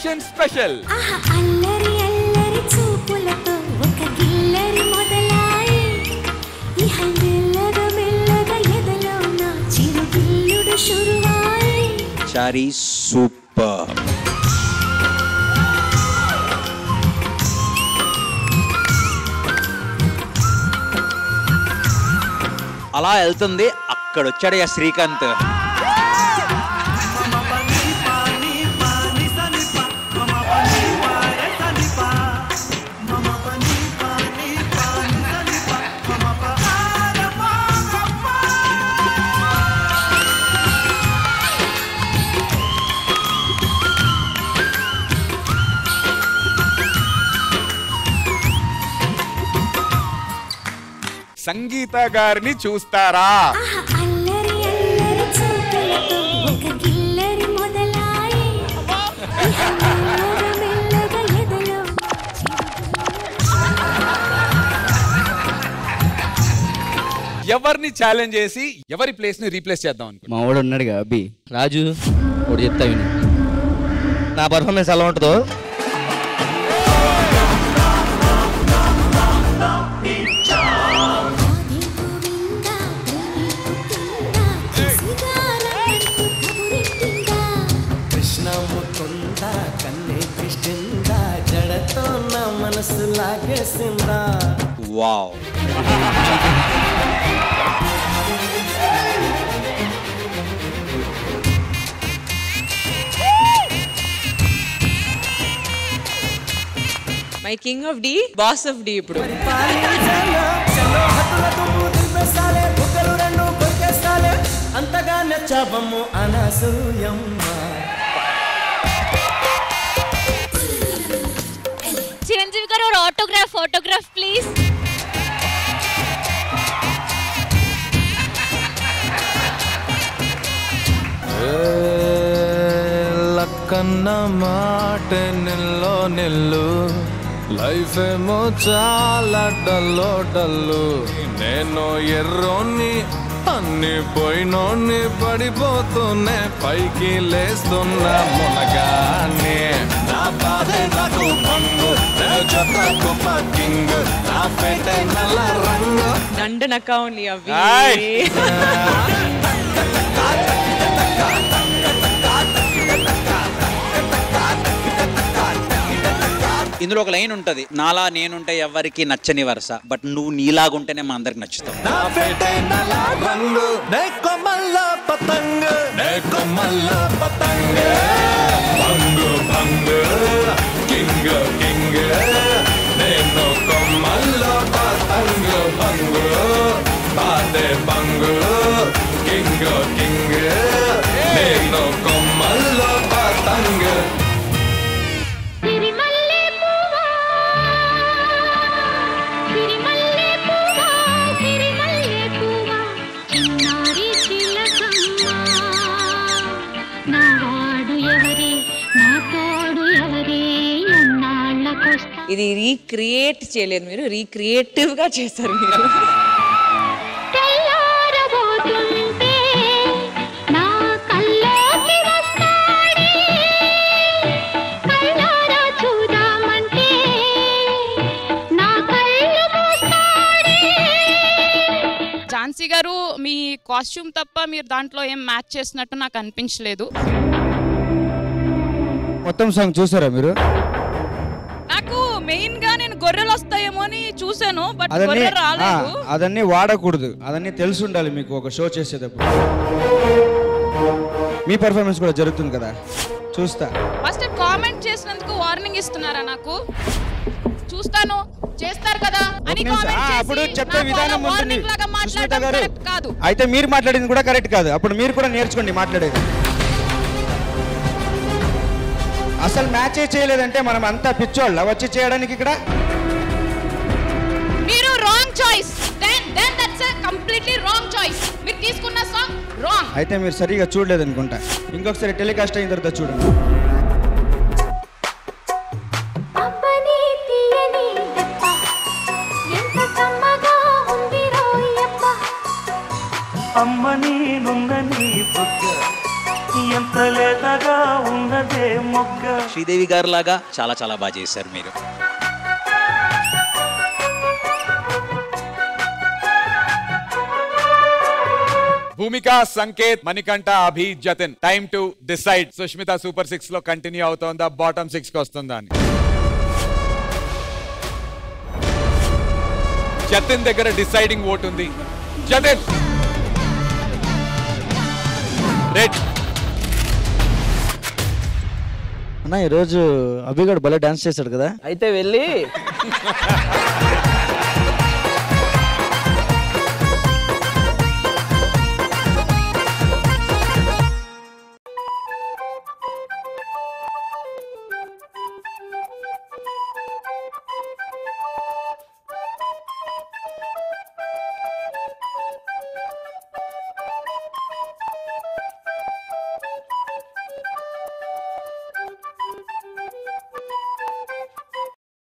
Edition special. అల్లరి అల్లరి చూపులతో ఒక గిల్లరి మొదలాయి ఇహ మెల్లగా మెల్లగా ఎదలో నా చిరుగిల్లుడు షురువాయి. చారీ సూపర్. అలా వెళ్తుంది, అక్కడ వచ్చాడు శ్రీకాంత్. సంగీత గారిని చూస్తారా? అల్లరి అల్లరి చూపులతో ఒక గిల్లరి మొదలాయి ఇహ మెల్లగా మెల్లగా ఎదలో. ఎవరిని ఛాలెంజ్ చేసి ఎవరి ప్లేస్ ని రీప్లేస్ చేద్దాం అనుకో. మా వాడు ఉన్నాడుగా అబ్బి రాజు, ఒకటి చెప్తా విను. నా పర్ఫార్మెన్స్ ఎలా ఉంటుందో కృష్ణముకుందా కన్నే కృష్ణిందా జడతో నా మనసు లాగేసిందా. Wow. My king of the, boss of the. ఇప్పుడు అంతగా నచ్చావమ్ము అనసూయమ్మ. चिरंजीवी गारू और ऑटोग्राफ प्लीज. లక్కన్న మాట నిల్లో నిల్లు, లైఫ్ ఏమో చాలా డల్లో డల్లు. నేను ఎర్రోని అన్ని పోయినోని పడిపోతూనే పైకి లేస్తున్నా మునగానే. నా బాధే నాకు పంగు, జతకు పక్కింగ్, నా పేట నల్ల రంగు. నండు నకావుని అవి. ఇందులో ఒక లైన్ ఉంటది, నాలా నేనుంటే ఎవరికి నచ్చని వరుస, బట్ నువ్వు నీలాగుంటేనే మా అందరికి నచ్చుతావు. ఇది రీక్రియేట్ చేయలేదు మీరు, రీక్రియేటివ్ గా చేశారు మీరు. ఝాన్సీ గారు, మీ కాస్ట్యూమ్ తప్ప మీరు దాంట్లో ఏం మ్యాచ్ చేసినట్టు నాకు అనిపించలేదు. మొత్తం సాంగ్ చూసారా మీరు? నాకు మెయిన్ గా నేను గొర్రెలు వస్తాయేమో అని చూసాను, బట్ గొర్రెలు రాలేదు. అదన్నీ వాడకూడదు, అదన్నీ తెలిసి ఉండాలి మీకు ఒక షో చేసేటప్పుడు. మీ పర్ఫార్మెన్స్ కూడా జరుగుతుంది కదా, చూస్తా. ఫస్ట్ కామెంట్ చేసినందుకు వార్నింగ్ ఇస్తున్నారా నాకు? చూస్తాను చేస్తారు కదా అని అప్పుడు చెప్పే విధానం కాదు. అయితే మీరు మాట్లాడింది కూడా కరెక్ట్ కాదు. అప్పుడు మీరు కూడా నేర్చుకోండి మాట్లాడేది. అసలు మ్యాచ్ చేయలేదంటే మనం అంతా పిచ్చోళ్ళ వచ్చి చేయడానికి ఇక్కడ. మీరు wrong choice. Then that's a completely wrong choice. మీరు తీసుకున్న సాంగ్ రాంగ్. అయితే మీరు సరిగా చూడలేదు అనుకుంటా. ఇంకొకసారి టెలికాస్ట్ అయిన తర్వాత చూడండి. అమ్మ నీనున్న నీ బుగ్గ ఎంత లేతగా ఉన్నదే మొగ్గ. శ్రీదేవి గారు లాగా చాలా చాలా బాగా చేశారు మీరు. Bhumika, Sanket, Manikanta, Abhi, Jatin. Time to decide. Sushmita super 6 లో కంటిన్యూ అవుతోందా, బాటమ్ 6 కి వస్తుందా అని. జతిన్ దగ్గర డిసైడింగ్ ఓట్ ఉంది. జతిన్ రెడ్. అన్న ఈరోజు అభిగాడు భలే డాన్స్ చేశాడు కదా. అయితే వెళ్ళి